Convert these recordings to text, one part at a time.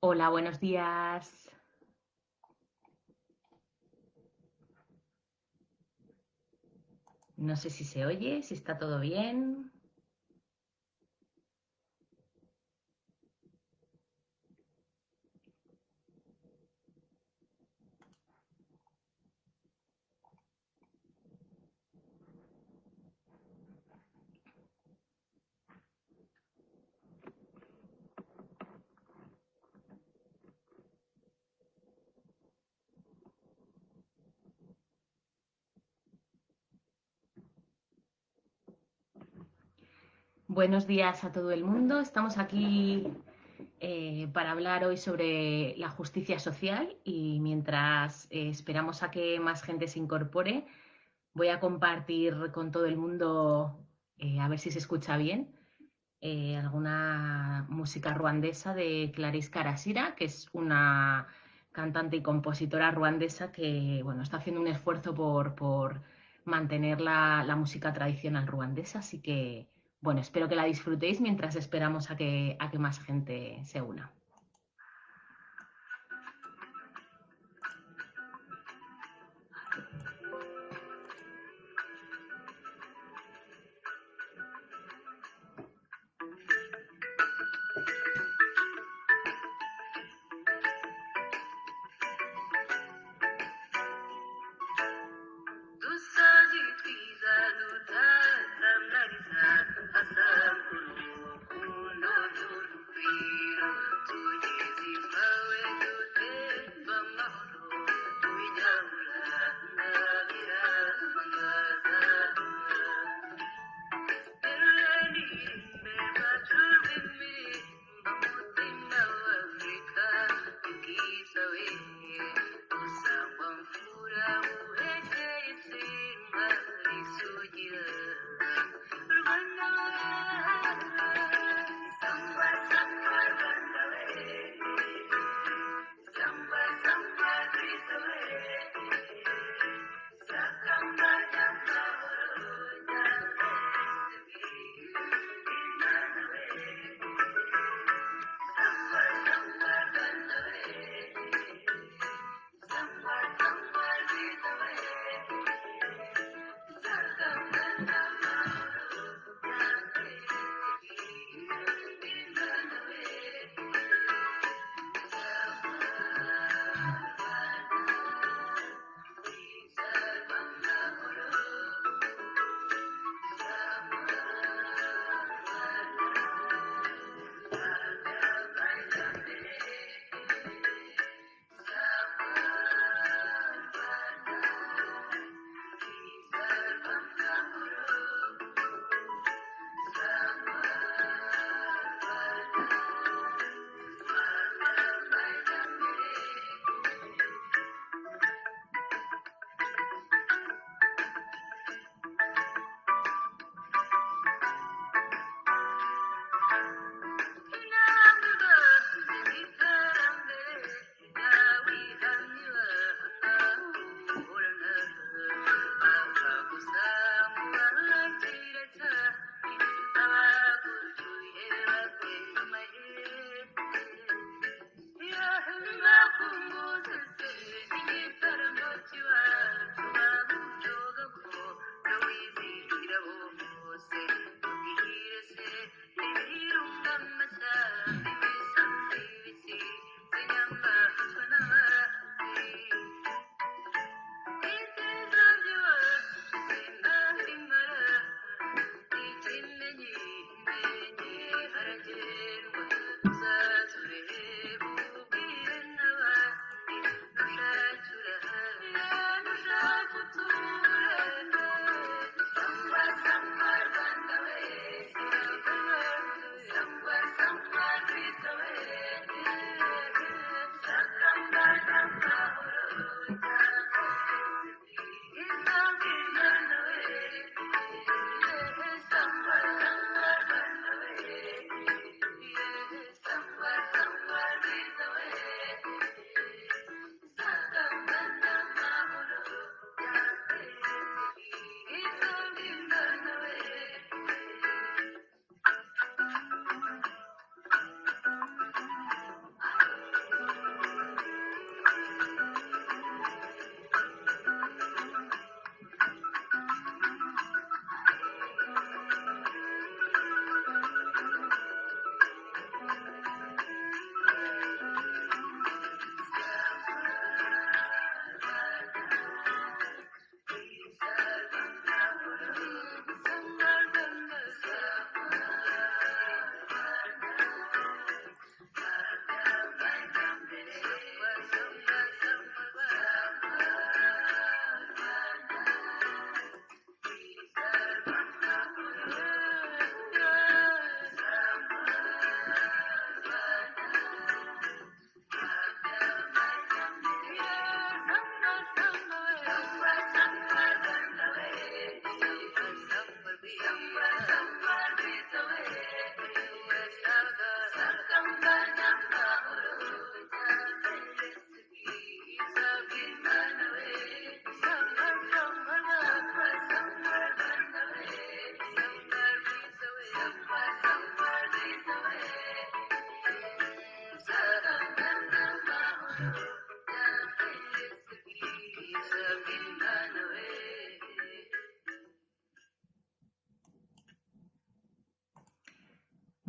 Hola, buenos días. No sé si se oye, si está todo bien. Buenos días a todo el mundo. Estamos aquí para hablar hoy sobre la justicia social y mientras esperamos a que más gente se incorpore, voy a compartir con todo el mundo, a ver si se escucha bien, alguna música ruandesa de Clarisse Karasira, que es una cantante y compositora ruandesa que bueno, está haciendo un esfuerzo por mantener la música tradicional ruandesa. Así que bueno, espero que la disfrutéis mientras esperamos a que más gente se una.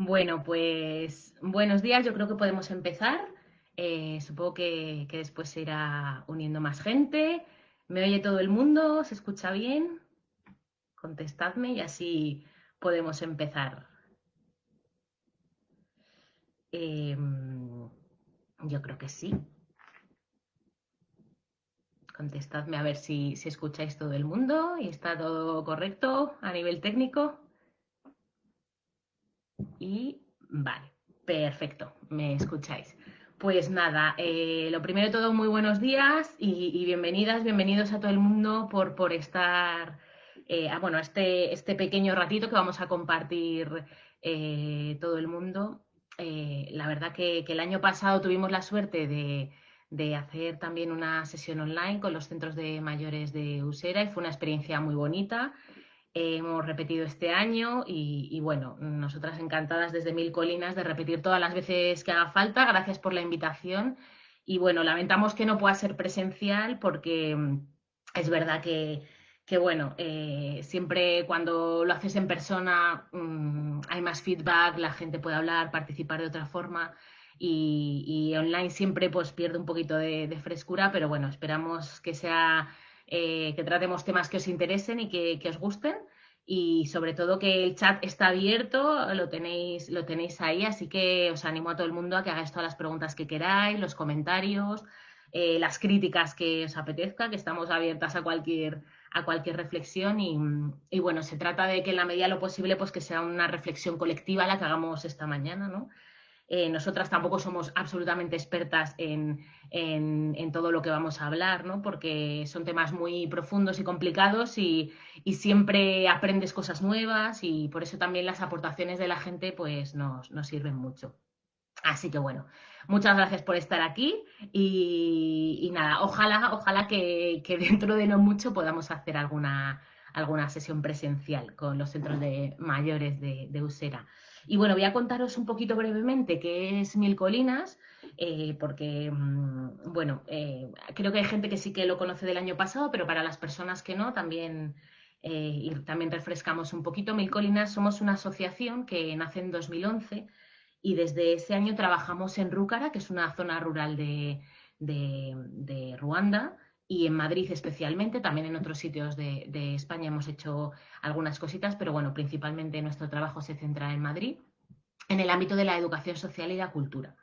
Bueno, pues buenos días, yo creo que podemos empezar. Supongo que después se irá uniendo más gente. ¿Me oye todo el mundo? ¿Se escucha bien? Contestadme y así podemos empezar. Yo creo que sí. Contestadme a ver si escucháis todo el mundo y está todo correcto a nivel técnico. Y vale, perfecto, me escucháis. Pues nada, lo primero de todo, muy buenos días y bienvenidas, bienvenidos a todo el mundo por estar, bueno, este pequeño ratito que vamos a compartir todo el mundo. La verdad que el año pasado tuvimos la suerte de hacer también una sesión online con los centros de mayores de Usera y fue una experiencia muy bonita. Hemos repetido este año y bueno, nosotras encantadas desde Mil Colinas de repetir todas las veces que haga falta. Gracias por la invitación. Y bueno, lamentamos que no pueda ser presencial porque es verdad que bueno, siempre cuando lo haces en persona hay más feedback, la gente puede hablar, participar de otra forma y online siempre pues pierde un poquito de frescura, pero bueno, esperamos que sea que tratemos temas que os interesen y que os gusten. Y sobre todo que el chat está abierto, lo tenéis ahí, así que os animo a todo el mundo a que hagáis todas las preguntas que queráis, los comentarios, las críticas que os apetezca, que estamos abiertas a cualquier reflexión y bueno, se trata de que en la medida de lo posible pues que sea una reflexión colectiva la que hagamos esta mañana, ¿no? Nosotras tampoco somos absolutamente expertas en todo lo que vamos a hablar, ¿no? Porque son temas muy profundos y complicados y siempre aprendes cosas nuevas y por eso también las aportaciones de la gente pues nos sirven mucho. Así que bueno, muchas gracias por estar aquí y nada, ojalá que dentro de no mucho podamos hacer alguna sesión presencial con los centros de mayores de Usera. Y bueno, voy a contaros un poquito brevemente qué es Mil Colinas, porque bueno, creo que hay gente que sí que lo conoce del año pasado, pero para las personas que no, también, y también refrescamos un poquito. Mil Colinas somos una asociación que nace en 2011 y desde ese año trabajamos en Rúcara, que es una zona rural de Ruanda, y en Madrid especialmente, también en otros sitios de España hemos hecho algunas cositas, pero bueno, principalmente nuestro trabajo se centra en Madrid, en el ámbito de la educación social y la cultura.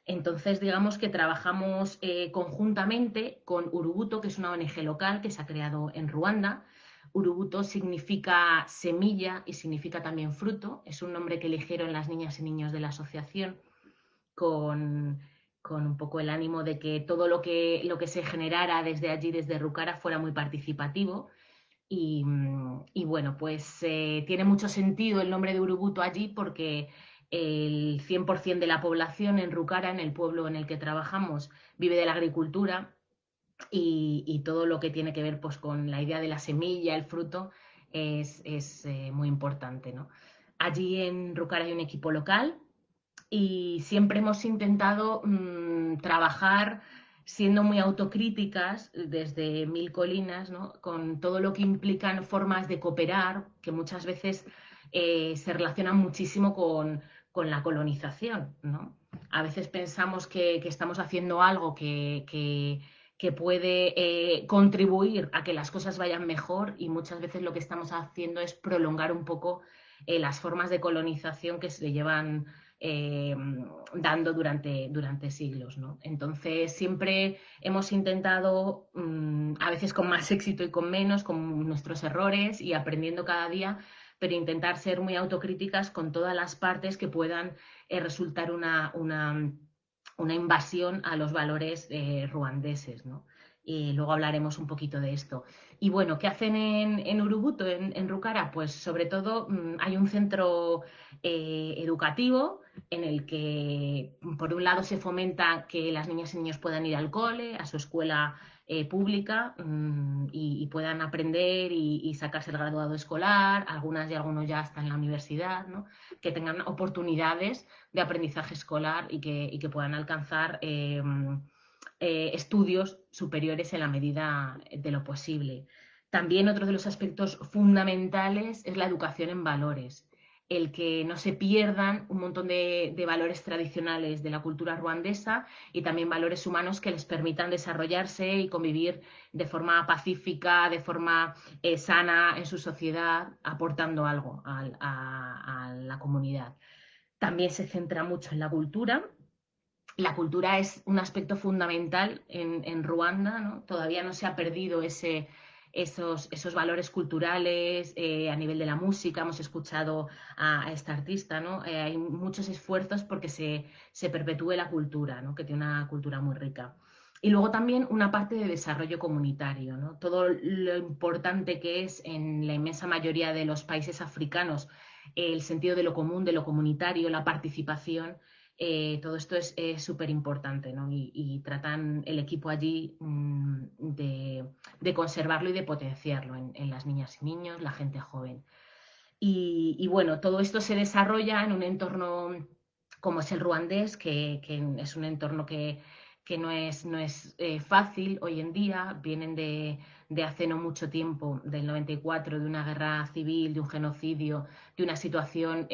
Entonces, digamos que trabajamos conjuntamente con Urubuto, que es una ONG local que se ha creado en Ruanda. Urubuto significa semilla y significa también fruto. Es un nombre que eligieron las niñas y niños de la asociación con, con un poco el ánimo de que todo lo que se generara desde allí, desde Rucara, fuera muy participativo. Y bueno, pues tiene mucho sentido el nombre de Urubuto allí porque el 100% de la población en Rucara, en el pueblo en el que trabajamos, vive de la agricultura y todo lo que tiene que ver pues, con la idea de la semilla, el fruto, es muy importante, ¿no? Allí en Rucara hay un equipo local y siempre hemos intentado trabajar siendo muy autocríticas desde Mil Colinas, ¿no? Con todo lo que implican formas de cooperar, que muchas veces se relacionan muchísimo con la colonización, ¿no? A veces pensamos que estamos haciendo algo que puede contribuir a que las cosas vayan mejor y muchas veces lo que estamos haciendo es prolongar un poco las formas de colonización que se llevan eh, dando durante siglos, ¿no? Entonces, siempre hemos intentado, a veces con más éxito y con menos, con nuestros errores y aprendiendo cada día, pero intentar ser muy autocríticas con todas las partes que puedan resultar una invasión a los valores ruandeses, ¿no? Y luego hablaremos un poquito de esto. Y bueno, ¿qué hacen en Urubuto, en Rucara? Pues sobre todo hay un centro educativo en el que, por un lado, se fomenta que las niñas y niños puedan ir al cole, a su escuela pública y puedan aprender y sacarse el graduado escolar, algunas y algunos ya están en la universidad, ¿no? Que tengan oportunidades de aprendizaje escolar y que puedan alcanzar estudios superiores en la medida de lo posible. También otro de los aspectos fundamentales es la educación en valores. el que no se pierdan un montón de valores tradicionales de la cultura ruandesa y también valores humanos que les permitan desarrollarse y convivir de forma pacífica, de forma sana en su sociedad, aportando algo a la comunidad. También se centra mucho en la cultura. La cultura es un aspecto fundamental en Ruanda, ¿no? Todavía no se ha perdido esos valores culturales a nivel de la música. Hemos escuchado a esta artista, ¿no? Hay muchos esfuerzos porque se perpetúe la cultura, ¿no? Que tiene una cultura muy rica. Y luego también una parte de desarrollo comunitario, ¿no? Todo lo importante que es en la inmensa mayoría de los países africanos el sentido de lo común, de lo comunitario, la participación. Todo esto es súper importante, ¿no? Y tratan el equipo allí de conservarlo y de potenciarlo en las niñas y niños, la gente joven. Y bueno, todo esto se desarrolla en un entorno como es el ruandés, que es un entorno que no es fácil hoy en día. Vienen de hace no mucho tiempo, del 94, de una guerra civil, de un genocidio, de una situación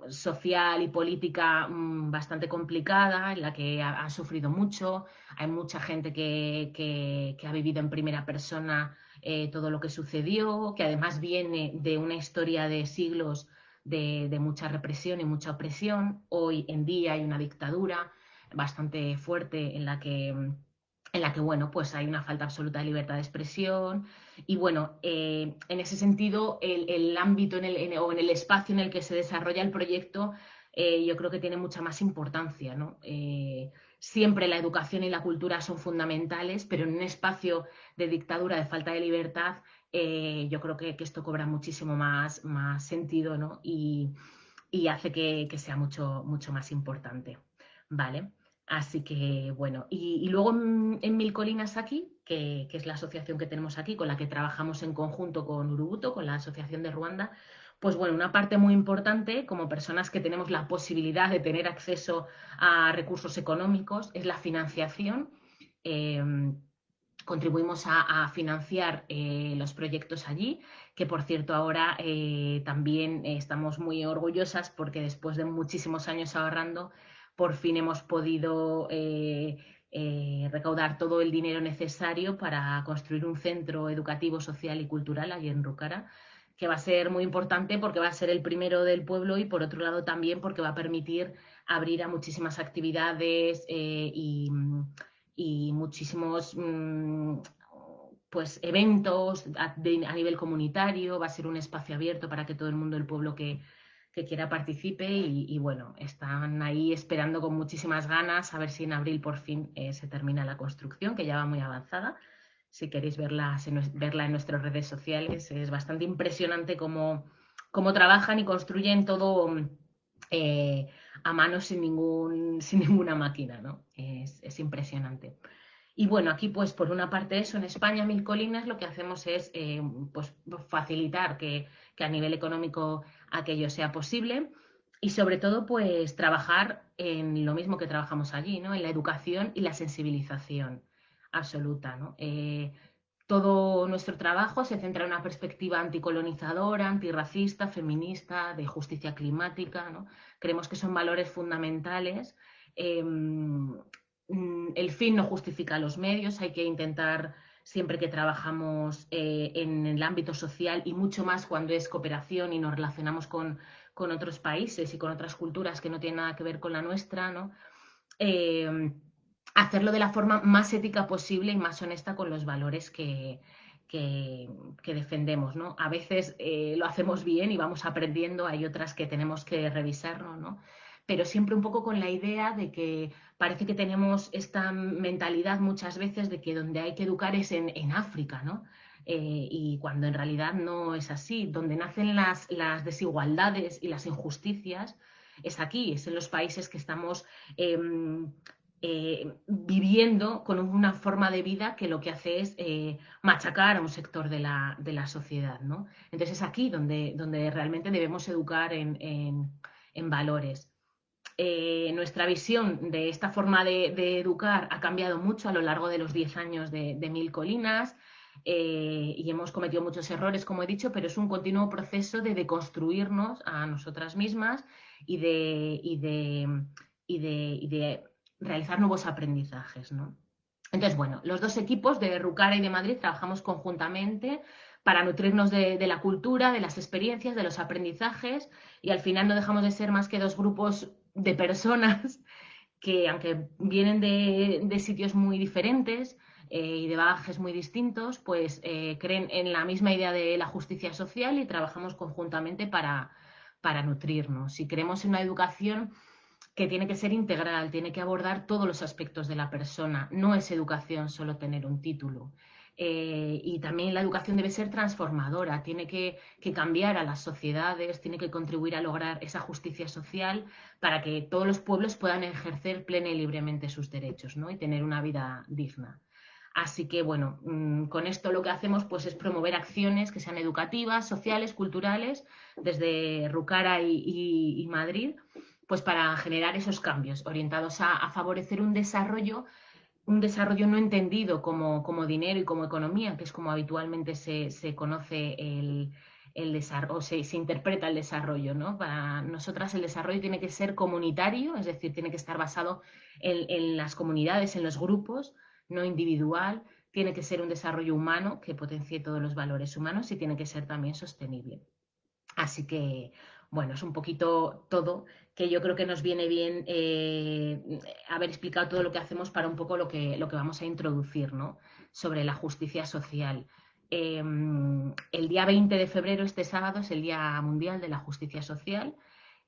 social y política bastante complicada, en la que han sufrido mucho. Hay mucha gente que ha vivido en primera persona todo lo que sucedió, que además viene de una historia de siglos de mucha represión y mucha opresión. Hoy en día hay una dictadura bastante fuerte en la que bueno, pues hay una falta absoluta de libertad de expresión. Y bueno, en ese sentido, el ámbito o en el espacio en el que se desarrolla el proyecto, yo creo que tiene mucha más importancia, ¿no? Siempre la educación y la cultura son fundamentales, pero en un espacio de dictadura, de falta de libertad, yo creo que esto cobra muchísimo más sentido, ¿no? Y hace que sea mucho, mucho más importante, ¿vale? Así que, bueno, y luego en Mil Colinas aquí, que es la asociación que tenemos aquí, con la que trabajamos en conjunto con Urubuto, con la Asociación de Ruanda, pues bueno, una parte muy importante, como personas que tenemos la posibilidad de tener acceso a recursos económicos, es la financiación. Eh, Contribuimos a financiar los proyectos allí, que por cierto ahora también estamos muy orgullosas porque después de muchísimos años ahorrando, por fin hemos podido recaudar todo el dinero necesario para construir un centro educativo, social y cultural allí en Rúcara, que va a ser muy importante porque va a ser el primero del pueblo y por otro lado también porque va a permitir abrir a muchísimas actividades y muchísimos pues eventos a nivel comunitario. Va a ser un espacio abierto para que todo el mundo del pueblo que quiera participe y bueno, están ahí esperando con muchísimas ganas a ver si en abril por fin se termina la construcción, que ya va muy avanzada. Si queréis verla en nuestras redes sociales, es bastante impresionante cómo trabajan y construyen todo eh, a mano sin ninguna máquina, ¿no? Es impresionante. Y bueno, aquí pues por una parte eso, en España, Mil Colinas, lo que hacemos es pues, facilitar que a nivel económico aquello sea posible y sobre todo pues trabajar en lo mismo que trabajamos allí, ¿no? En la educación y la sensibilización absoluta, ¿no? Todo nuestro trabajo se centra en una perspectiva anticolonizadora, antirracista, feminista, de justicia climática, ¿no? Creemos que son valores fundamentales. El fin no justifica los medios, hay que intentar siempre que trabajamos en el ámbito social y mucho más cuando es cooperación y nos relacionamos con otros países y con otras culturas que no tienen nada que ver con la nuestra, ¿no? Eh, Hacerlo de la forma más ética posible y más honesta con los valores que, que defendemos, ¿no? A veces lo hacemos bien y vamos aprendiendo, hay otras que tenemos que revisarlo, ¿no? Pero siempre un poco con la idea de que parece que tenemos esta mentalidad muchas veces de que donde hay que educar es en África, ¿no? Y cuando en realidad no es así, donde nacen las desigualdades y las injusticias es aquí, es en los países que estamos eh, viviendo con una forma de vida que lo que hace es machacar a un sector de la sociedad, ¿no? Entonces es aquí donde realmente debemos educar en valores. Nuestra visión de esta forma de educar ha cambiado mucho a lo largo de los 10 años de Mil Colinas. y hemos cometido muchos errores, como he dicho, pero es un continuo proceso de deconstruirnos a nosotras mismas y de realizar nuevos aprendizajes, ¿no? Entonces, bueno, los dos equipos de Rucara y de Madrid trabajamos conjuntamente para nutrirnos de la cultura, de las experiencias, de los aprendizajes y al final no dejamos de ser más que dos grupos de personas que, aunque vienen de sitios muy diferentes y de bagajes muy distintos, pues creen en la misma idea de la justicia social y trabajamos conjuntamente para nutrirnos. Si creemos en una educación que tiene que ser integral, tiene que abordar todos los aspectos de la persona. No es educación solo tener un título. Y también la educación debe ser transformadora, tiene que cambiar a las sociedades, tiene que contribuir a lograr esa justicia social para que todos los pueblos puedan ejercer plena y libremente sus derechos, ¿no? Y tener una vida digna. Así que, bueno, con esto lo que hacemos pues, es promover acciones que sean educativas, sociales, culturales, desde Rucara y Madrid, pues para generar esos cambios orientados a favorecer un desarrollo no entendido como dinero y como economía, que es como habitualmente se conoce el desarrollo, o se interpreta el desarrollo, ¿no? Para nosotras el desarrollo tiene que ser comunitario, es decir, tiene que estar basado en las comunidades, en los grupos, no individual, tiene que ser un desarrollo humano que potencie todos los valores humanos y tiene que ser también sostenible. Así que, bueno, es un poquito todo, que yo creo que nos viene bien haber explicado todo lo que hacemos para un poco lo que vamos a introducir, ¿no? Sobre la justicia social. El día 20 de febrero, este sábado, es el Día Mundial de la Justicia Social.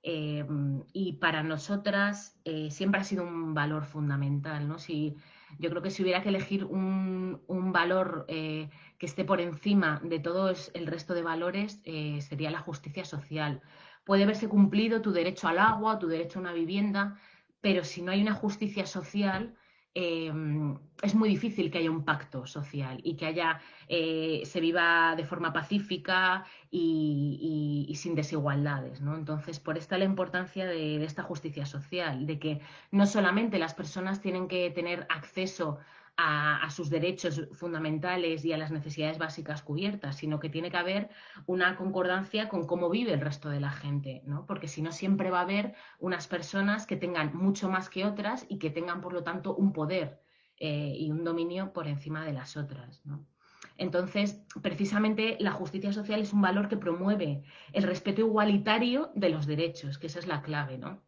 eh, y para nosotras siempre ha sido un valor fundamental, ¿no? Si, yo creo que si hubiera que elegir un valor que esté por encima de todo el resto de valores, sería la justicia social. Puede verse cumplido tu derecho al agua, tu derecho a una vivienda, pero si no hay una justicia social, eh, es muy difícil que haya un pacto social y que se viva de forma pacífica y sin desigualdades, ¿no? Entonces, por esta la importancia de esta justicia social, de que no solamente las personas tienen que tener acceso a sus derechos fundamentales y a las necesidades básicas cubiertas, sino que tiene que haber una concordancia con cómo vive el resto de la gente, ¿no? Porque si no, siempre va a haber unas personas que tengan mucho más que otras y que tengan, por lo tanto, un poder y un dominio por encima de las otras, ¿no? Entonces, precisamente la justicia social es un valor que promueve el respeto igualitario de los derechos, que esa es la clave, ¿no?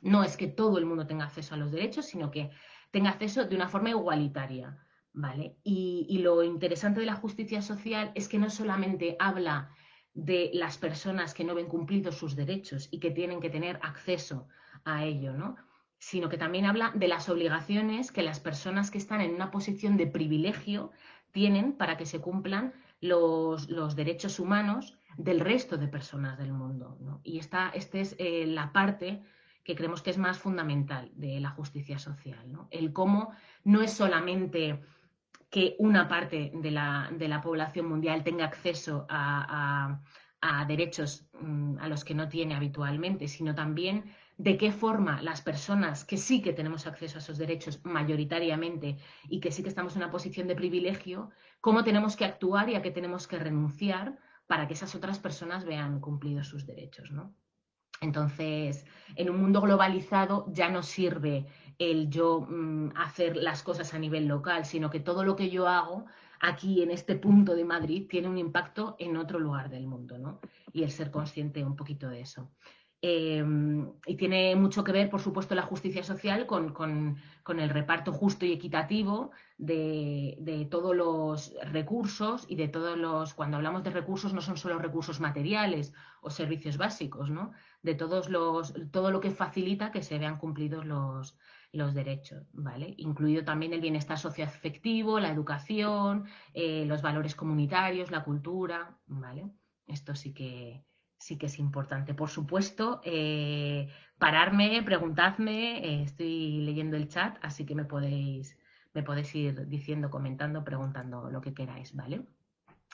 No es que todo el mundo tenga acceso a los derechos, sino que tenga acceso de una forma igualitaria, ¿vale? Y lo interesante de la justicia social es que no solamente habla de las personas que no ven cumplidos sus derechos y que tienen que tener acceso a ello, ¿no? Sino que también habla de las obligaciones que las personas que están en una posición de privilegio tienen para que se cumplan los derechos humanos del resto de personas del mundo, ¿no? Y esta es la parte que creemos que es más fundamental de la justicia social, ¿no? El cómo no es solamente que una parte de la población mundial tenga acceso a derechos a los que no tiene habitualmente, sino también de qué forma las personas que sí que tenemos acceso a esos derechos mayoritariamente y que sí que estamos en una posición de privilegio, cómo tenemos que actuar y a qué tenemos que renunciar para que esas otras personas vean cumplidos sus derechos, ¿no? Entonces, en un mundo globalizado ya no sirve el yo hacer las cosas a nivel local, sino que todo lo que yo hago aquí en este punto de Madrid tiene un impacto en otro lugar del mundo, ¿no? Y el ser consciente un poquito de eso. Eh, y tiene mucho que ver, por supuesto, la justicia social con el reparto justo y equitativo de todos los recursos y de todos los, cuando hablamos de recursos no son solo recursos materiales o servicios básicos, ¿no? De todo lo que facilita que se vean cumplidos los derechos, ¿vale? Incluido también el bienestar socioafectivo, la educación, los valores comunitarios, la cultura, ¿vale? Esto sí que es importante. Por supuesto, pararme, preguntadme, estoy leyendo el chat, así que me podéis ir diciendo, comentando, preguntando lo que queráis, ¿vale?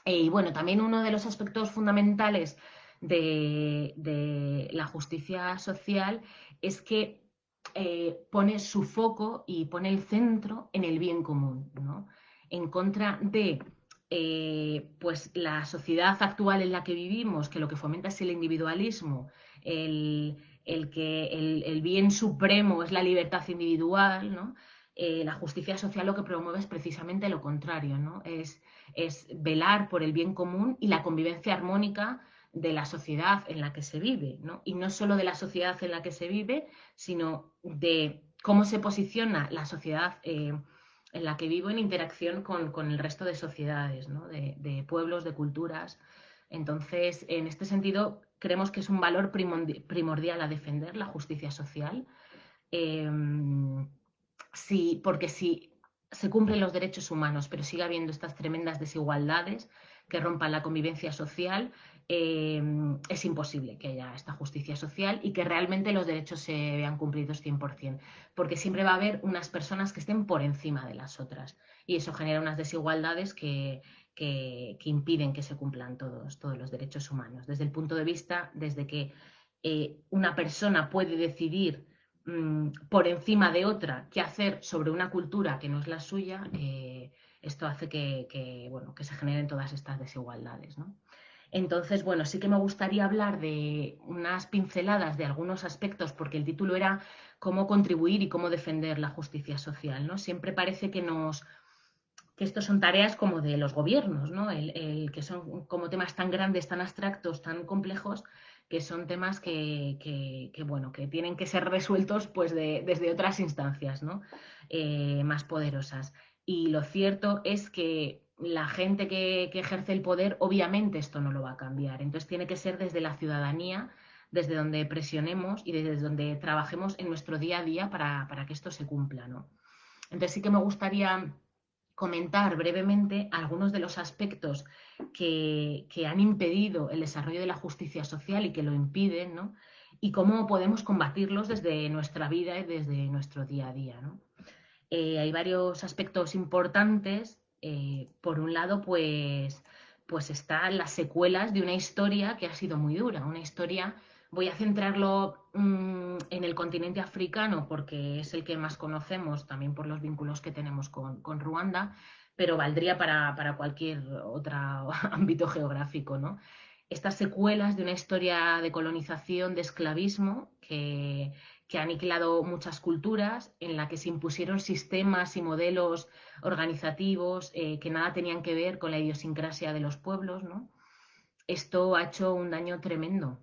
Y bueno, también uno de los aspectos fundamentales de la justicia social es que pone su foco y pone el centro en el bien común, ¿no? En contra de pues la sociedad actual en la que vivimos, que lo que fomenta es el individualismo, el bien supremo es la libertad individual, ¿no? La justicia social lo que promueve es precisamente lo contrario, ¿no? Es velar por el bien común y la convivencia armónica de la sociedad en la que se vive, ¿no? Y no solo de la sociedad en la que se vive, sino de cómo se posiciona la sociedad en la que vivo en interacción con el resto de sociedades, ¿no? De pueblos, de culturas. Entonces, en este sentido, creemos que es un valor primordial a defender la justicia social. Eh, sí, porque si se cumplen los derechos humanos, pero sigue habiendo estas tremendas desigualdades que rompan la convivencia social, es imposible que haya esta justicia social y que realmente los derechos se vean cumplidos 100%, porque siempre va a haber unas personas que estén por encima de las otras y eso genera unas desigualdades que impiden que se cumplan todos los derechos humanos. Desde el punto de vista, desde que una persona puede decidir por encima de otra qué hacer sobre una cultura que no es la suya, esto hace bueno, que se generen todas estas desigualdades, ¿no? Entonces, bueno, sí que me gustaría hablar de unas pinceladas de algunos aspectos, porque el título era cómo contribuir y cómo defender la justicia social, ¿no? Siempre parece que estos son tareas como de los gobiernos, ¿no? Que son como temas tan grandes, tan abstractos, tan complejos, que son temas bueno, que tienen que ser resueltos pues desde otras instancias, ¿no? Más poderosas. Y lo cierto es que la gente que ejerce el poder, obviamente esto no lo va a cambiar. Entonces tiene que ser desde la ciudadanía, desde donde presionemos y desde donde trabajemos en nuestro día a día para que esto se cumpla, ¿no? Entonces sí que me gustaría comentar brevemente algunos de los aspectos que han impedido el desarrollo de la justicia social y que lo impiden, ¿no? Y cómo podemos combatirlos desde nuestra vida y desde nuestro día a día, ¿no? Hay varios aspectos importantes. Por un lado, pues están las secuelas de una historia que ha sido muy dura, una historia, voy a centrarlo en el continente africano porque es el que más conocemos, también por los vínculos que tenemos con Ruanda, pero valdría para cualquier otro ámbito geográfico, ¿no? Estas secuelas de una historia de colonización, de esclavismo, que ha aniquilado muchas culturas, en la que se impusieron sistemas y modelos organizativos que nada tenían que ver con la idiosincrasia de los pueblos, ¿no? Esto ha hecho un daño tremendo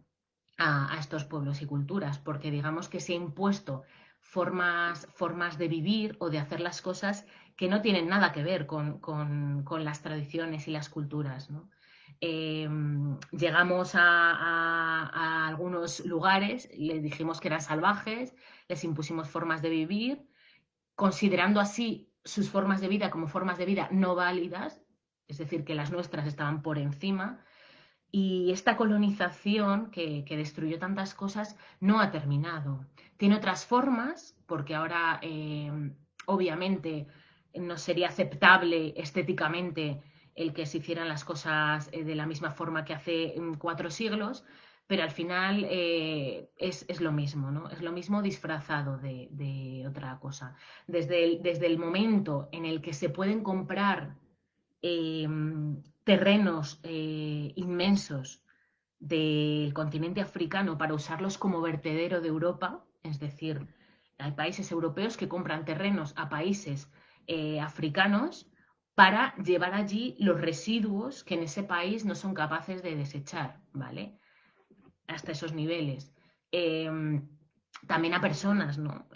a estos pueblos y culturas, porque digamos que se ha impuesto formas de vivir o de hacer las cosas que no tienen nada que ver con las tradiciones y las culturas, ¿no? Llegamos a algunos lugares, les dijimos que eran salvajes, les impusimos formas de vivir, considerando así sus formas de vida como formas de vida no válidas, es decir, que las nuestras estaban por encima, y esta colonización que destruyó tantas cosas no ha terminado. Tiene otras formas, porque ahora obviamente no sería aceptable estéticamente el que se hicieran las cosas de la misma forma que hace 4 siglos, pero al final es lo mismo, ¿no? Es lo mismo disfrazado de otra cosa. Desde el momento en el que se pueden comprar eh, terrenos inmensos del continente africano para usarlos como vertedero de Europa, es decir, hay países europeos que compran terrenos a países africanos para llevar allí los residuos que en ese país no son capaces de desechar, ¿vale? Hasta esos niveles. También a personas, ¿no?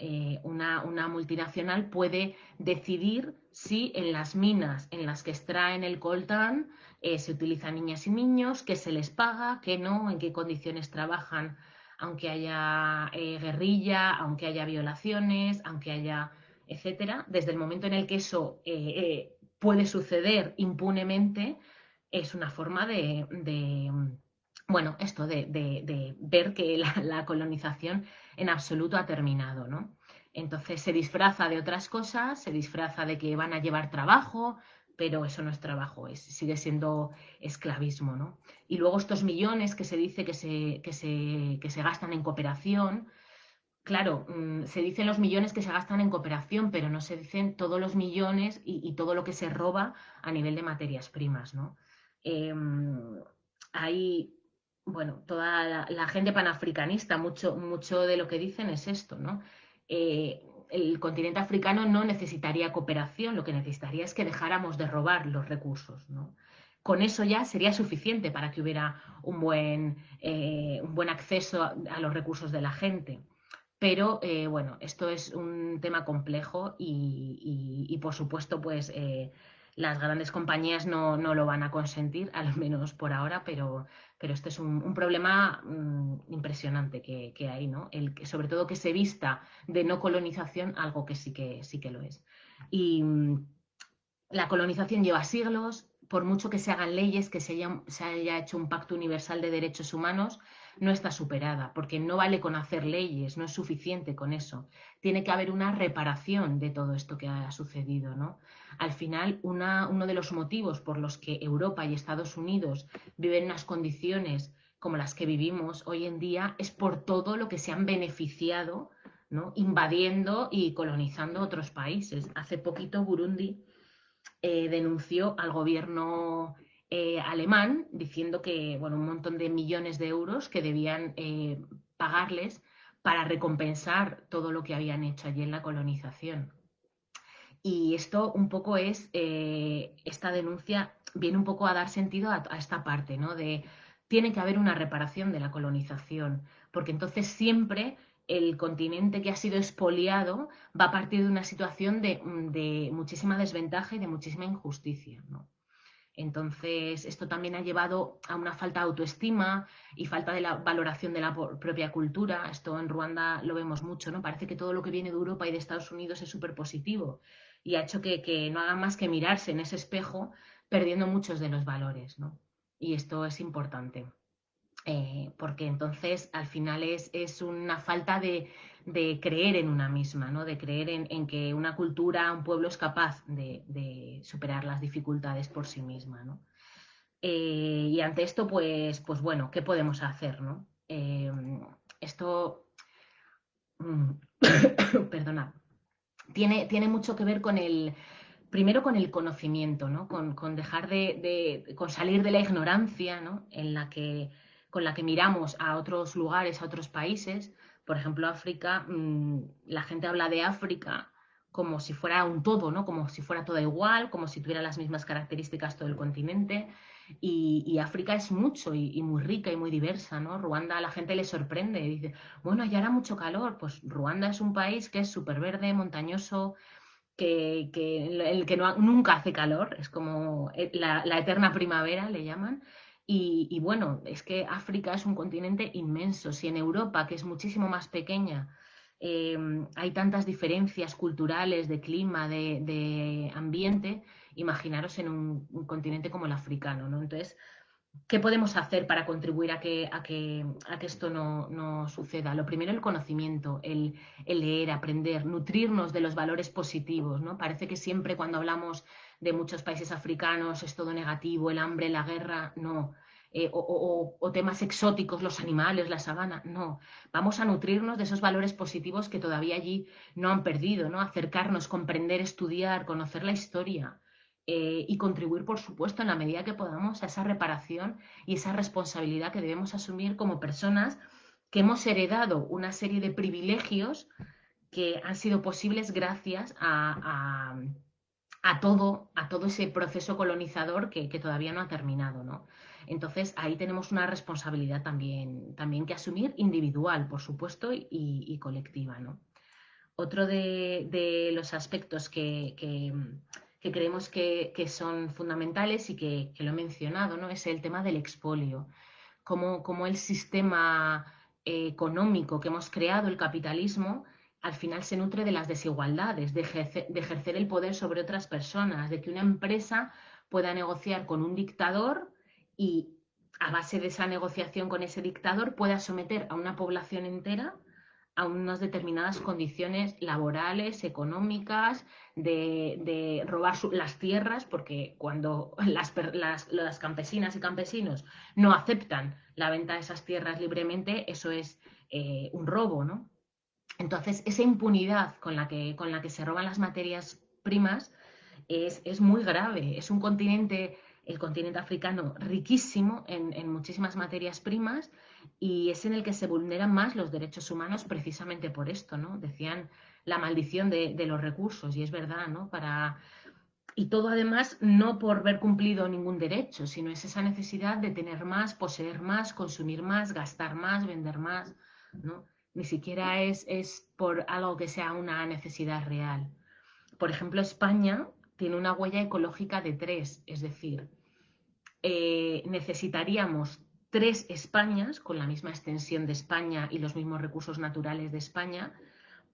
Una multinacional puede decidir si en las minas en las que extraen el coltán se utilizan niñas y niños, qué se les paga, qué no, en qué condiciones trabajan, aunque haya guerrilla, aunque haya violaciones, aunque haya, etcétera. Desde el momento en el que eso puede suceder impunemente, es una forma bueno, esto de ver que la colonización en absoluto ha terminado, ¿no? Entonces se disfraza de otras cosas, se disfraza de que van a llevar trabajo, pero eso no es trabajo, sigue siendo esclavismo, ¿no? Y luego estos millones que se dice que se gastan en cooperación, claro, se dicen los millones que se gastan en cooperación, pero no se dicen todos los millones y todo lo que se roba a nivel de materias primas, ¿no? Em, Hay, bueno, toda la gente panafricanista, mucho de lo que dicen es esto, ¿no? El continente africano no necesitaría cooperación, lo que necesitaría es que dejáramos de robar los recursos, ¿no? Con eso ya sería suficiente para que hubiera un buen acceso a los recursos de la gente. Pero bueno, esto es un tema complejo y, por supuesto, pues las grandes compañías no lo van a consentir, al menos por ahora, pero este es un problema impresionante que hay, ¿no? Sobre todo que se vista de no colonización, algo que sí que lo es. Y la colonización lleva siglos, por mucho que se hagan leyes, que se haya hecho un pacto universal de derechos humanos, no está superada, porque no vale con hacer leyes, no es suficiente con eso. Tiene que haber una reparación de todo esto que ha sucedido, ¿no? Al final, uno de los motivos por los que Europa y Estados Unidos viven unas condiciones como las que vivimos hoy en día es por todo lo que se han beneficiado, ¿no? Invadiendo y colonizando otros países. Hace poquito Burundi denunció al gobierno alemán diciendo que, bueno, un montón de millones de euros que debían pagarles para recompensar todo lo que habían hecho allí en la colonización. Y esto un poco es, esta denuncia viene un poco a dar sentido a esta parte, ¿no? De tiene que haber una reparación de la colonización, porque entonces siempre el continente que ha sido expoliado va a partir de una situación de muchísima desventaja y de muchísima injusticia, ¿no? Entonces, esto también ha llevado a una falta de autoestima y falta de la valoración de la propia cultura. Esto en Ruanda lo vemos mucho, ¿no? Parece que todo lo que viene de Europa y de Estados Unidos es súper positivo y ha hecho que no hagan más que mirarse en ese espejo, perdiendo muchos de los valores, ¿no? Y esto es importante porque entonces al final es una falta de creer en una misma, ¿no? De creer en que una cultura, un pueblo es capaz de superar las dificultades por sí misma, ¿no? Y ante esto, pues bueno, ¿qué podemos hacer, no? Esto, mm, perdona, tiene mucho que ver con primero con el conocimiento, ¿no? Con dejar con salir de la ignorancia, ¿no? Con la que miramos a otros lugares, a otros países. Por ejemplo, África, la gente habla de África como si fuera un todo, ¿no? Como si fuera todo igual, como si tuviera las mismas características todo el continente. Y África es mucho y muy rica y muy diversa, ¿no? Ruanda a la gente le sorprende y dice, bueno, allá hará mucho calor. Pues Ruanda es un país que es súper verde, montañoso, el que nunca hace calor, es como la eterna primavera, le llaman. Y bueno, es que África es un continente inmenso. Si en Europa, que es muchísimo más pequeña, eh, hay tantas diferencias culturales, de clima, de ambiente, imaginaros en un continente como el africano, ¿no? Entonces, ¿qué podemos hacer para contribuir a que esto no suceda? Lo primero, el conocimiento, el leer, aprender, nutrirnos de los valores positivos, ¿no? Parece que siempre cuando hablamos de muchos países africanos es todo negativo, el hambre, la guerra, no. O temas exóticos, los animales, la sabana, no. Vamos a nutrirnos de esos valores positivos que todavía allí no han perdido, ¿no? Acercarnos, comprender, estudiar, conocer la historia, y contribuir, por supuesto, en la medida que podamos a esa reparación y esa responsabilidad que debemos asumir como personas que hemos heredado una serie de privilegios que han sido posibles gracias a todo ese proceso colonizador que todavía no ha terminado, ¿no? Entonces, ahí tenemos una responsabilidad también que asumir individual, por supuesto, y colectiva, ¿no? Otro de los aspectos que creemos que son fundamentales y que lo he mencionado, ¿no? Es el tema del expolio. Cómo el sistema económico que hemos creado, el capitalismo, al final se nutre de las desigualdades, de ejercer el poder sobre otras personas, de que una empresa pueda negociar con un dictador y a base de esa negociación con ese dictador pueda someter a una población entera a unas determinadas condiciones laborales, económicas, de robar las tierras, porque cuando las campesinas y campesinos no aceptan la venta de esas tierras libremente, eso es un robo, ¿no? Entonces, esa impunidad con la que se roban las materias primas es muy grave. Es un continente, el continente africano, riquísimo en muchísimas materias primas y es en el que se vulneran más los derechos humanos precisamente por esto, ¿no? Decían la maldición de los recursos y es verdad, ¿no? Y todo además no por ver cumplido ningún derecho, sino es esa necesidad de tener más, poseer más, consumir más, gastar más, vender más, ¿no? Ni siquiera es por algo que sea una necesidad real. Por ejemplo, España tiene una huella ecológica de 3, es decir, necesitaríamos 3 Españas con la misma extensión de España y los mismos recursos naturales de España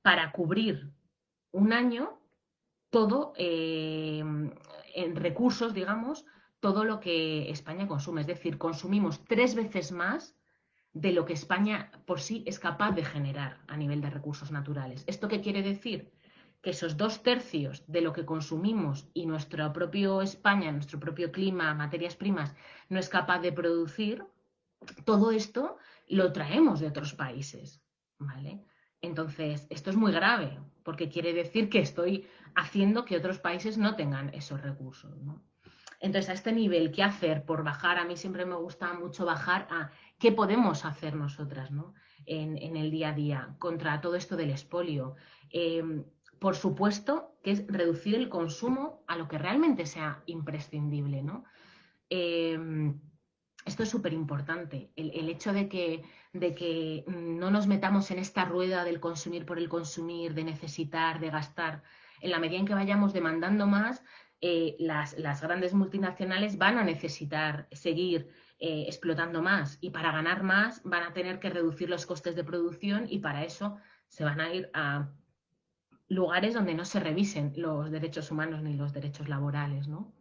para cubrir un año todo en recursos, digamos, todo lo que España consume. Es decir, consumimos 3 veces más de lo que España por sí es capaz de generar a nivel de recursos naturales. ¿Esto qué quiere decir? Que esos 2/3 de lo que consumimos y nuestro propio España, nuestro propio clima, materias primas, no es capaz de producir, todo esto lo traemos de otros países, ¿vale? Entonces, esto es muy grave, porque quiere decir que estoy haciendo que otros países no tengan esos recursos, ¿no? Entonces, a este nivel, ¿qué hacer por bajar? A mí siempre me gusta mucho bajar a qué podemos hacer nosotras, ¿no? En el día a día contra todo esto del expolio. Por supuesto que es reducir el consumo a lo que realmente sea imprescindible, ¿no? Eh, Esto es súper importante, el hecho de que no nos metamos en esta rueda del consumir por el consumir, de necesitar, de gastar. En la medida en que vayamos demandando más, las grandes multinacionales van a necesitar seguir explotando más y para ganar más van a tener que reducir los costes de producción y para eso se van a ir a lugares donde no se revisen los derechos humanos ni los derechos laborales, ¿no?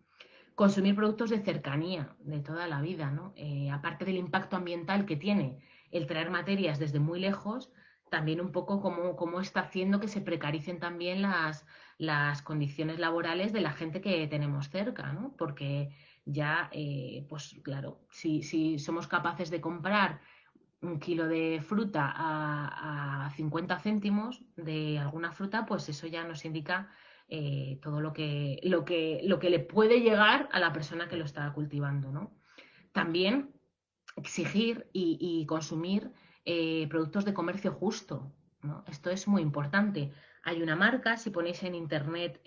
Consumir productos de cercanía de toda la vida, ¿no? Aparte del impacto ambiental que tiene el traer materias desde muy lejos, también un poco cómo está haciendo que se precaricen también las condiciones laborales de la gente que tenemos cerca, ¿no? Porque ya, pues claro, si somos capaces de comprar un kilo de fruta a 50 céntimos de alguna fruta, pues eso ya nos indica todo lo que le puede llegar a la persona que lo está cultivando, ¿no? También exigir y consumir productos de comercio justo, ¿no? Esto es muy importante. Hay una marca, si ponéis en internet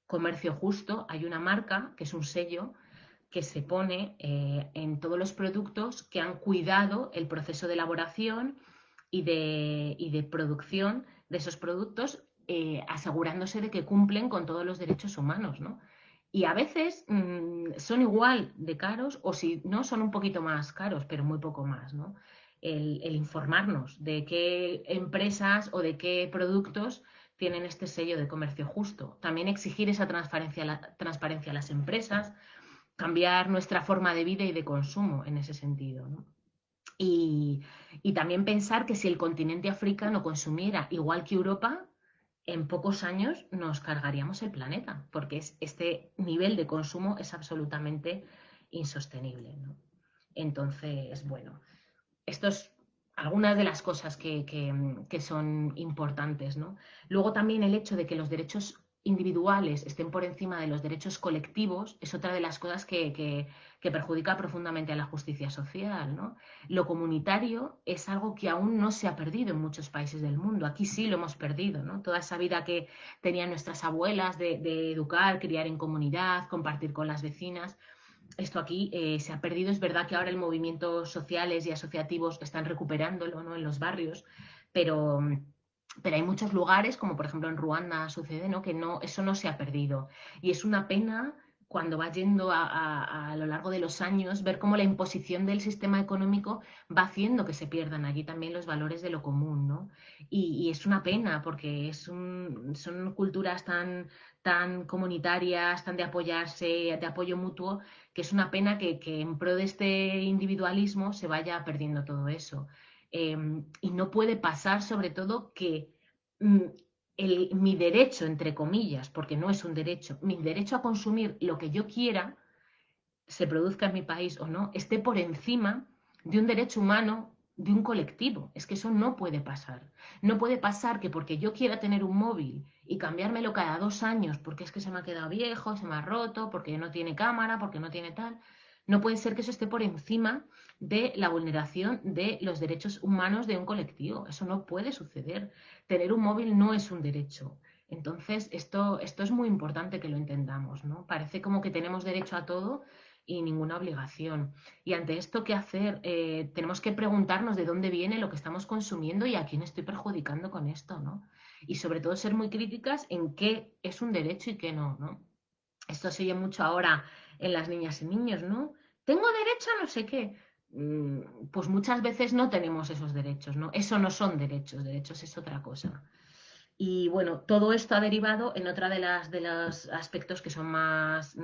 comercio justo, hay una marca que es un sello que se pone en todos los productos que han cuidado el proceso de elaboración y de producción de esos productos, asegurándose de que cumplen con todos los derechos humanos, ¿no? Y a veces son igual de caros o si no, son un poquito más caros, pero muy poco más, ¿no? El informarnos de qué empresas o de qué productos tienen este sello de comercio justo. También exigir esa transparencia a las empresas, cambiar nuestra forma de vida y de consumo en ese sentido, ¿no? Y, y también pensar que si el continente africano consumiera igual que Europa, en pocos años nos cargaríamos el planeta, porque este nivel de consumo es absolutamente insostenible, ¿no? Entonces, bueno, esto es algunas de las cosas que son importantes, ¿no? Luego también el hecho de que los derechos individuales estén por encima de los derechos colectivos es otra de las cosas que perjudica profundamente a la justicia social, ¿no? Lo comunitario es algo que aún no se ha perdido en muchos países del mundo. Aquí sí lo hemos perdido, ¿no? Toda esa vida que tenían nuestras abuelas de educar, criar en comunidad, compartir con las vecinas, esto aquí se ha perdido. Es verdad que ahora el movimientos sociales y asociativos están recuperándolo, ¿no? En los barrios, pero, pero hay muchos lugares, como por ejemplo en Ruanda sucede, ¿no? Que no, eso no se ha perdido. Y es una pena cuando va yendo a lo largo de los años ver cómo la imposición del sistema económico va haciendo que se pierdan allí también los valores de lo común, ¿no? Y es una pena porque son culturas tan comunitarias, tan de apoyarse, de apoyo mutuo, que es una pena que en pro de este individualismo se vaya perdiendo todo eso. Y no puede pasar, sobre todo, que mm, mi derecho, entre comillas, porque no es un derecho, mi derecho a consumir lo que yo quiera, se produzca en mi país o no, esté por encima de un derecho humano de un colectivo. Es que eso no puede pasar. No puede pasar que porque yo quiera tener un móvil y cambiármelo cada 2 años porque es que se me ha quedado viejo, se me ha roto, porque no tiene cámara, porque no tiene tal. No puede ser que eso esté por encima de la vulneración de los derechos humanos de un colectivo. Eso no puede suceder. Tener un móvil no es un derecho. Entonces, esto es muy importante que lo entendamos, ¿no? Parece como que tenemos derecho a todo y ninguna obligación. Y ante esto, ¿qué hacer? Tenemos que preguntarnos de dónde viene lo que estamos consumiendo y a quién estoy perjudicando con esto, ¿no? Y sobre todo ser muy críticas en qué es un derecho y qué no, ¿no? Esto se oye mucho ahora en las niñas y niños, ¿no? Tengo derecho a no sé qué. Pues muchas veces no tenemos esos derechos, ¿no? Eso no son derechos, derechos es otra cosa. Y bueno, todo esto ha derivado en otra de los aspectos que son más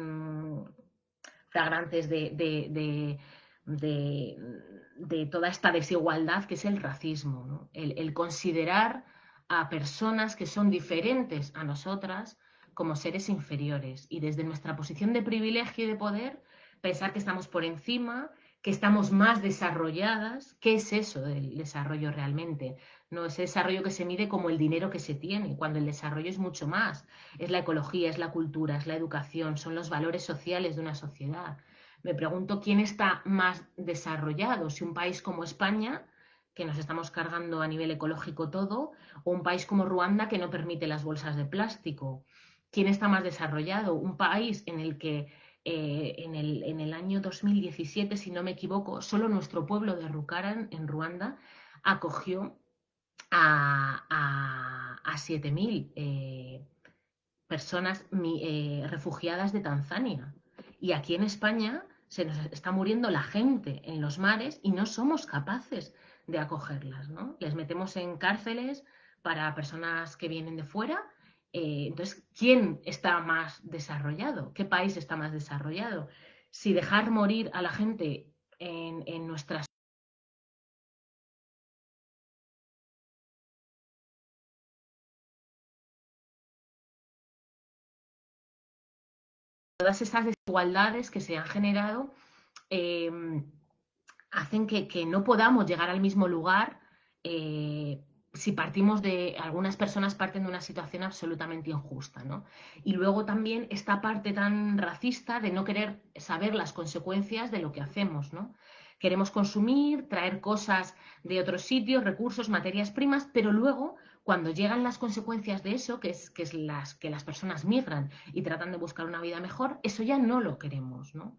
flagrantes de, de, toda esta desigualdad que es el racismo, ¿no? El considerar a personas que son diferentes a nosotras como seres inferiores y desde nuestra posición de privilegio y de poder pensar que estamos por encima, que estamos más desarrolladas. ¿Qué es eso del desarrollo realmente? No, ese desarrollo que se mide como el dinero que se tiene, cuando el desarrollo es mucho más. Es la ecología, es la cultura, es la educación, son los valores sociales de una sociedad. Me pregunto quién está más desarrollado, si un país como España, que nos estamos cargando a nivel ecológico todo, o un país como Ruanda que no permite las bolsas de plástico. ¿Quién está más desarrollado? Un país en el que en el año 2017, si no me equivoco, solo nuestro pueblo de Rucaran, en Ruanda, acogió a 7.000 personas refugiadas de Tanzania. Y aquí en España se nos está muriendo la gente en los mares y no somos capaces de acogerlas, ¿no? Les metemos en cárceles para personas que vienen de fuera. Entonces, ¿quién está más desarrollado? ¿Qué país está más desarrollado? Si dejar morir a la gente en nuestras todas esas desigualdades que se han generado eh, hacen que no podamos llegar al mismo lugar si partimos de, algunas personas parten de una situación absolutamente injusta, ¿no? Y luego también esta parte tan racista de no querer saber las consecuencias de lo que hacemos, ¿no? Queremos consumir, traer cosas de otros sitios, recursos, materias primas, pero luego, cuando llegan las consecuencias de eso, que es que las personas migran y tratan de buscar una vida mejor, eso ya no lo queremos, ¿no?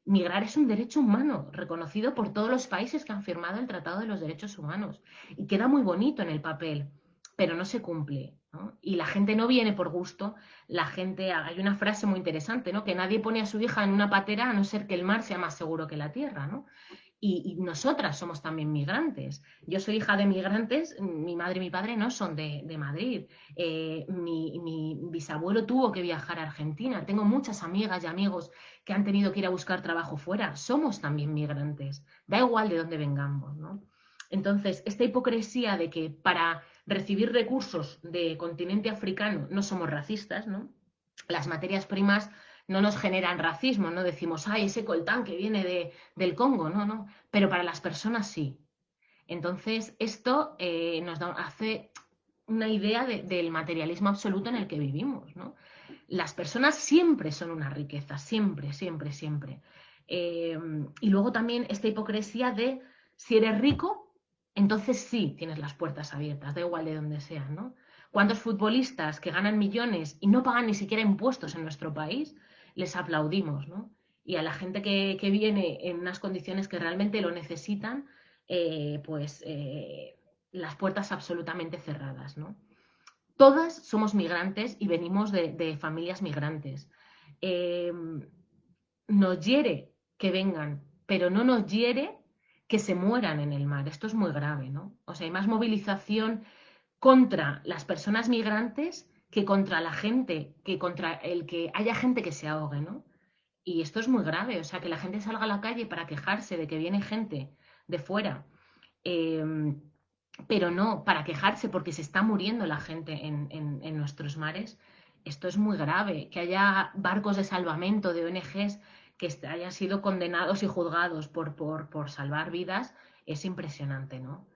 Migrar es un derecho humano reconocido por todos los países que han firmado el Tratado de los Derechos Humanos y queda muy bonito en el papel, pero no se cumple, ¿no? Y la gente no viene por gusto, la gente, hay una frase muy interesante, ¿no? Que nadie pone a su hija en una patera a no ser que el mar sea más seguro que la tierra, ¿no? Y nosotras somos también migrantes. Yo soy hija de migrantes, mi madre y mi padre no son de Madrid. Mi bisabuelo tuvo que viajar a Argentina. Tengo muchas amigas y amigos que han tenido que ir a buscar trabajo fuera. Somos también migrantes. Da igual de dónde vengamos, ¿no? Entonces, esta hipocresía de que para recibir recursos de continente africano no somos racistas, ¿no? Las materias primas no nos generan racismo, no decimos, ay, ese coltán que viene del Congo, no, no, pero para las personas sí. Entonces, esto hace una idea del materialismo absoluto en el que vivimos, ¿no? Las personas siempre son una riqueza, siempre, siempre, siempre. Eh, y luego también esta hipocresía de si eres rico, entonces sí tienes las puertas abiertas, da igual de donde sean, ¿no? ¿Cuántos futbolistas que ganan millones y no pagan ni siquiera impuestos en nuestro país, les aplaudimos, ¿no? Y a la gente que viene en unas condiciones que realmente lo necesitan, pues las puertas absolutamente cerradas, ¿no? Todas somos migrantes y venimos de familias migrantes. Eh, Nos hiere que vengan, pero no nos hiere que se mueran en el mar. Esto es muy grave, ¿no? O sea, hay más movilización contra las personas migrantes que contra la gente, que contra el que haya gente que se ahogue, ¿no? Y esto es muy grave, o sea, que la gente salga a la calle para quejarse de que viene gente de fuera, eh, pero no para quejarse porque se está muriendo la gente en nuestros mares. Esto es muy grave, que haya barcos de salvamento de ONGs que hayan sido condenados y juzgados por salvar vidas es impresionante, ¿no?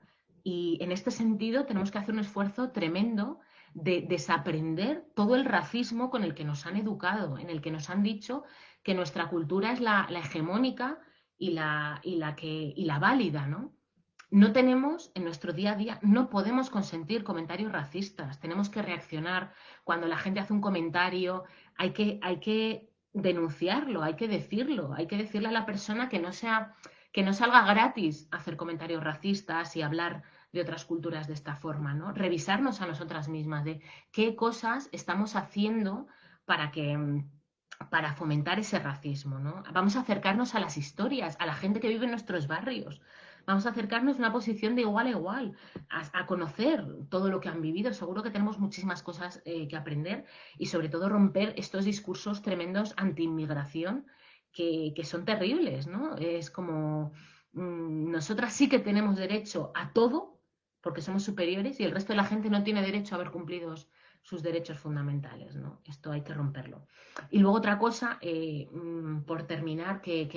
Y en este sentido tenemos que hacer un esfuerzo tremendo de desaprender todo el racismo con el que nos han educado, en el que nos han dicho que nuestra cultura es la hegemónica y la válida, ¿no? No tenemos en nuestro día a día, no podemos consentir comentarios racistas, tenemos que reaccionar. Cuando la gente hace un comentario, hay que denunciarlo, hay que decirlo, hay que decirle a la persona que no salga gratis hacer comentarios racistas y hablar de otras culturas de esta forma, ¿no? Revisarnos a nosotras mismas de qué cosas estamos haciendo para que para fomentar ese racismo, ¿no? Vamos a acercarnos a las historias, a la gente que vive en nuestros barrios. Vamos a acercarnos a una posición de igual a igual, a conocer todo lo que han vivido. Seguro que tenemos muchísimas cosas que aprender y sobre todo romper estos discursos tremendos anti-inmigración que son terribles, ¿no? Es como nosotras sí que tenemos derecho a todo porque somos superiores y el resto de la gente no tiene derecho a ver cumplidos sus derechos fundamentales, ¿no? Esto hay que romperlo. Y luego otra cosa, por terminar, que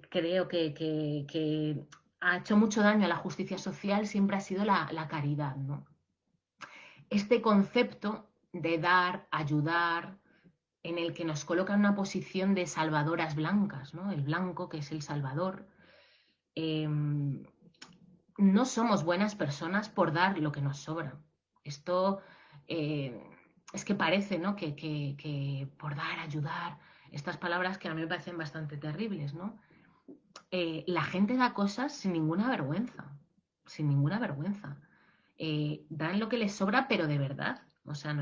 creo que ha hecho mucho daño a la justicia social siempre ha sido la caridad, ¿no? Este concepto de dar, ayudar, en el que nos coloca en una posición de salvadoras blancas, ¿no? El blanco, que es el salvador. Eh, no somos buenas personas por dar lo que nos sobra. Esto eh, es que parece, ¿no? Que por dar, ayudar, estas palabras que a mí me parecen bastante terribles, ¿no? La gente da cosas sin ninguna vergüenza, sin ninguna vergüenza. Dan lo que les sobra, pero de verdad. O sea,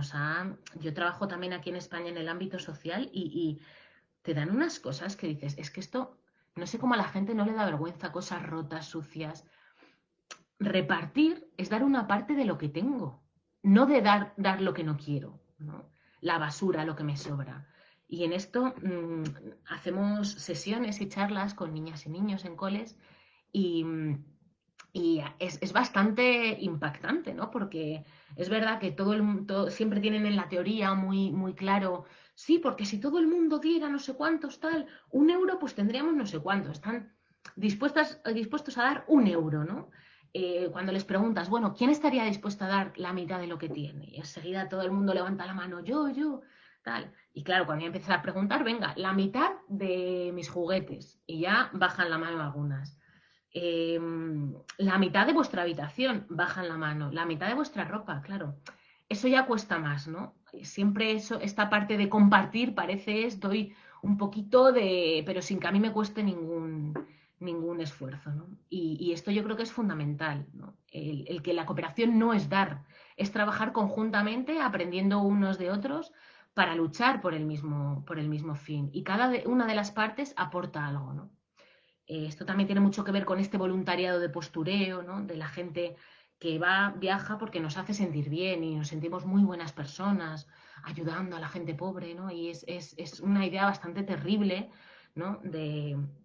yo trabajo también aquí en España en el ámbito social y te dan unas cosas que dices, es que esto, no sé cómo a la gente no le da vergüenza, cosas rotas, sucias. Repartir es dar una parte de lo que tengo, no de dar lo que no quiero, ¿no? La basura, lo que me sobra. Y en esto hacemos sesiones y charlas con niñas y niños en coles y, es bastante impactante, ¿no? Porque es verdad que siempre tienen en la teoría muy, muy claro, sí, porque si todo el mundo diera no sé cuántos tal, 1 euro, pues tendríamos no sé cuántos. Están dispuestos a dar 1 euro, ¿no? Cuando les preguntas, bueno, ¿quién estaría dispuesto a dar la mitad de lo que tiene? Y enseguida todo el mundo levanta la mano, yo, tal. Y claro, cuando ya empiezas a preguntar, venga, la mitad de mis juguetes. Y ya bajan la mano algunas. Eh, la mitad de vuestra habitación, bajan la mano. La mitad de vuestra ropa, claro. Eso ya cuesta más, ¿no? Siempre esta parte de compartir parece doy un poquito pero sin que a mí me cueste ningún esfuerzo, ¿no? Y esto yo creo que es fundamental, ¿no? El que la cooperación no es dar, es trabajar conjuntamente, aprendiendo unos de otros para luchar por el mismo fin. Y una de las partes aporta algo, ¿no? Esto también tiene mucho que ver con este voluntariado de postureo, ¿no? De la gente que viaja porque nos hace sentir bien y nos sentimos muy buenas personas, ayudando a la gente pobre, ¿no? Y es una idea bastante terrible, ¿no?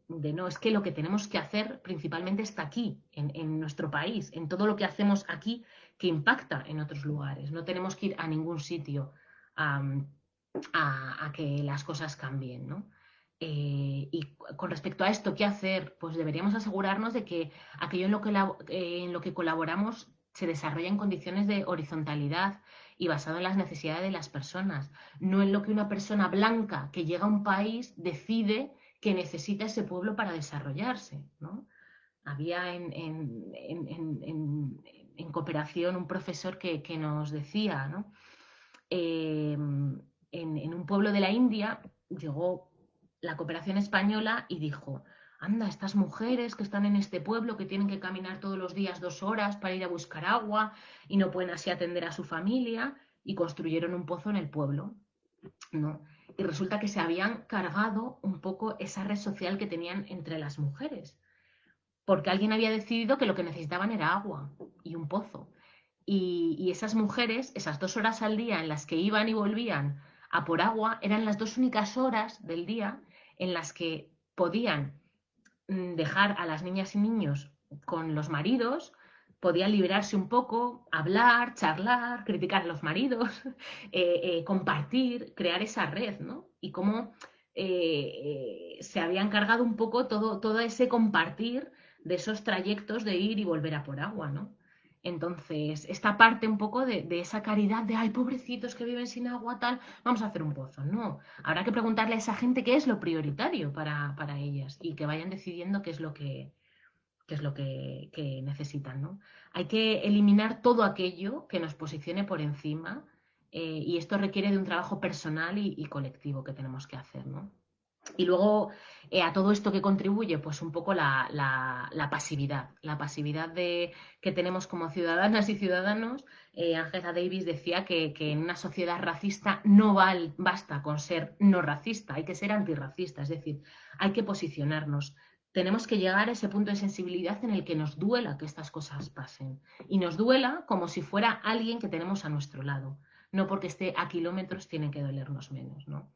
No, es que lo que tenemos que hacer principalmente está aquí, en nuestro país, en todo lo que hacemos aquí que impacta en otros lugares. No tenemos que ir a ningún sitio a, a que las cosas cambien, ¿no? Y con respecto a esto, ¿qué hacer? Pues deberíamos asegurarnos de que aquello en lo que colaboramos se desarrolla en condiciones de horizontalidad y basado en las necesidades de las personas, no en lo que una persona blanca que llega a un país decide que necesita ese pueblo para desarrollarse, ¿no? Había en cooperación un profesor que nos decía, ¿no? En un pueblo de la India llegó la cooperación española y dijo, anda, estas mujeres que están en este pueblo, que tienen que caminar todos los días 2 horas para ir a buscar agua y no pueden así atender a su familia, y construyeron un pozo en el pueblo, ¿no? Y resulta que se habían cargado un poco esa red social que tenían entre las mujeres, porque alguien había decidido que lo que necesitaban era agua y un pozo. Y esas mujeres, esas 2 horas al día en las que iban y volvían a por agua, eran las 2 únicas horas del día en las que podían dejar a las niñas y niños con los maridos, podían liberarse un poco, hablar, charlar, criticar a los maridos, compartir, crear esa red, ¿no? Y cómo se había encargado un poco todo ese compartir de esos trayectos de ir y volver a por agua, ¿no? Entonces, esta parte un poco de esa caridad de, ay, pobrecitos que viven sin agua, tal, vamos a hacer un pozo. No, habrá que preguntarle a esa gente qué es lo prioritario para ellas y que vayan decidiendo qué es lo que necesitan, ¿no? Hay que eliminar todo aquello que nos posicione por encima y esto requiere de un trabajo personal y colectivo que tenemos que hacer, ¿no? Y luego a todo esto que contribuye, pues un poco la pasividad que tenemos como ciudadanas y ciudadanos. Angela Davis decía que en una sociedad racista no basta con ser no racista, hay que ser antirracista, es decir, hay que posicionarnos. Tenemos que llegar a ese punto de sensibilidad en el que nos duela que estas cosas pasen. Y nos duela como si fuera alguien que tenemos a nuestro lado. No porque esté a kilómetros tiene que dolernos menos, ¿no?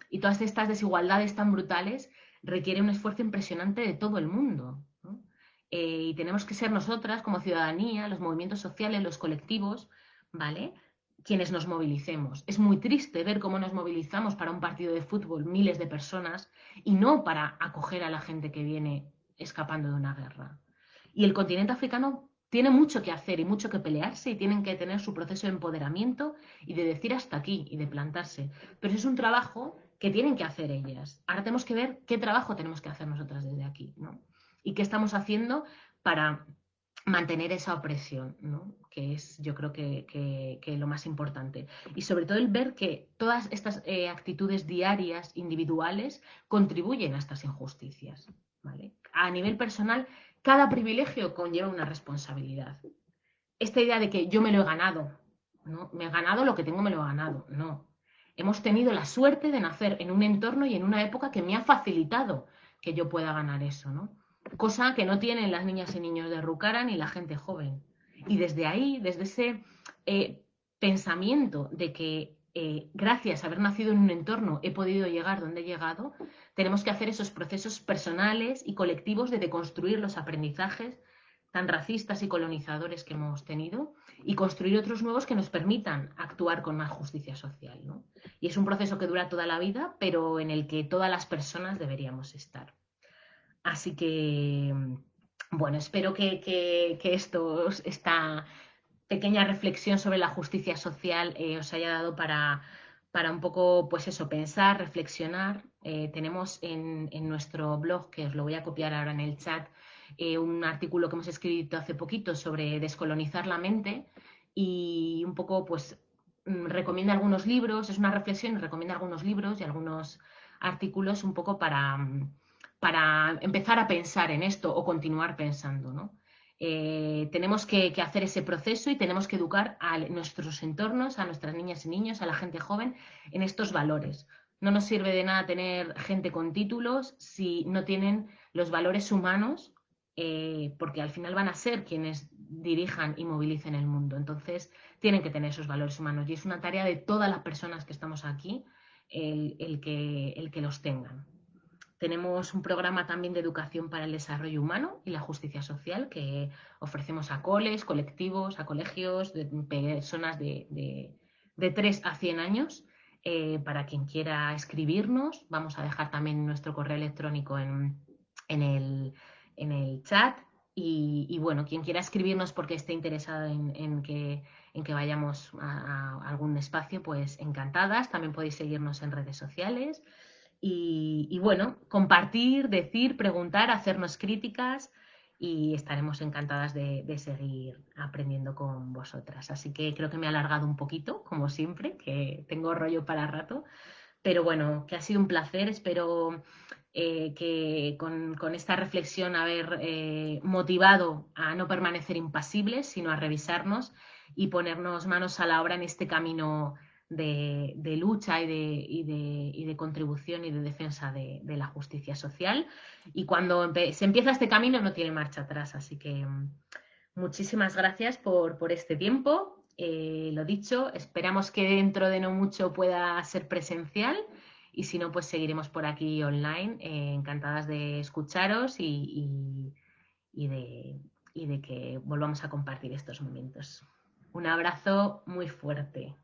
Y todas estas desigualdades tan brutales requieren un esfuerzo impresionante de todo el mundo, ¿no? Y tenemos que ser nosotras, como ciudadanía, los movimientos sociales, los colectivos, ¿vale? Quienes nos movilicemos. Es muy triste ver cómo nos movilizamos para un partido de fútbol miles de personas y no para acoger a la gente que viene escapando de una guerra. Y el continente africano tiene mucho que hacer y mucho que pelearse y tienen que tener su proceso de empoderamiento y de decir hasta aquí y de plantarse. Pero es un trabajo que tienen que hacer ellas. Ahora tenemos que ver qué trabajo tenemos que hacer nosotras desde aquí, ¿no? Y qué estamos haciendo para mantener esa opresión, ¿no? Que es yo creo que lo más importante. Y sobre todo el ver que todas estas actitudes diarias, individuales, contribuyen a estas injusticias. ¿Vale? A nivel personal, cada privilegio conlleva una responsabilidad. Esta idea de que yo me lo he ganado, ¿no? Me he ganado lo que tengo, me lo he ganado. No. Hemos tenido la suerte de nacer en un entorno y en una época que me ha facilitado que yo pueda ganar eso, ¿no? Cosa que no tienen las niñas y niños de Rucara ni la gente joven. Y desde ahí, desde ese eh, pensamiento de que gracias a haber nacido en un entorno he podido llegar donde he llegado, tenemos que hacer esos procesos personales y colectivos de deconstruir los aprendizajes tan racistas y colonizadores que hemos tenido y construir otros nuevos que nos permitan actuar con más justicia social, ¿no? Y es un proceso que dura toda la vida, pero en el que todas las personas deberíamos estar. Así que, bueno, espero que esta pequeña reflexión sobre la justicia social os haya dado para un poco, pues eso, pensar, reflexionar. Tenemos en nuestro blog, que os lo voy a copiar ahora en el chat, un artículo que hemos escrito hace poquito sobre descolonizar la mente y un poco, pues, recomienda algunos libros, es una reflexión y recomienda algunos libros y algunos artículos un poco para empezar a pensar en esto o continuar pensando, ¿no? Tenemos que hacer ese proceso y tenemos que educar a nuestros entornos, a nuestras niñas y niños, a la gente joven, en estos valores. No nos sirve de nada tener gente con títulos si no tienen los valores humanos, porque al final van a ser quienes dirijan y movilicen el mundo. Entonces, tienen que tener esos valores humanos y es una tarea de todas las personas que estamos aquí el que los tengan. Tenemos un programa también de educación para el desarrollo humano y la justicia social que ofrecemos a coles, colectivos, a colegios, de personas de 3 a 100 años. Para quien quiera escribirnos, vamos a dejar también nuestro correo electrónico en el, en el chat. Y bueno, quien quiera escribirnos porque esté interesado en que vayamos a algún espacio, pues encantadas. También podéis seguirnos en redes sociales. Y bueno, compartir, decir, preguntar, hacernos críticas y estaremos encantadas de seguir aprendiendo con vosotras. Así que creo que me he alargado un poquito, como siempre, que tengo rollo para rato, pero bueno, que ha sido un placer. Espero que con esta reflexión haber motivado a no permanecer impasibles, sino a revisarnos y ponernos manos a la obra en este camino de lucha y de contribución y de defensa de la justicia social. Y cuando se empieza este camino no tiene marcha atrás. Así que muchísimas gracias por este tiempo. Lo dicho, esperamos que dentro de no mucho pueda ser presencial y si no, pues seguiremos por aquí online. Encantadas de escucharos y de, y de que volvamos a compartir estos momentos. Un abrazo muy fuerte.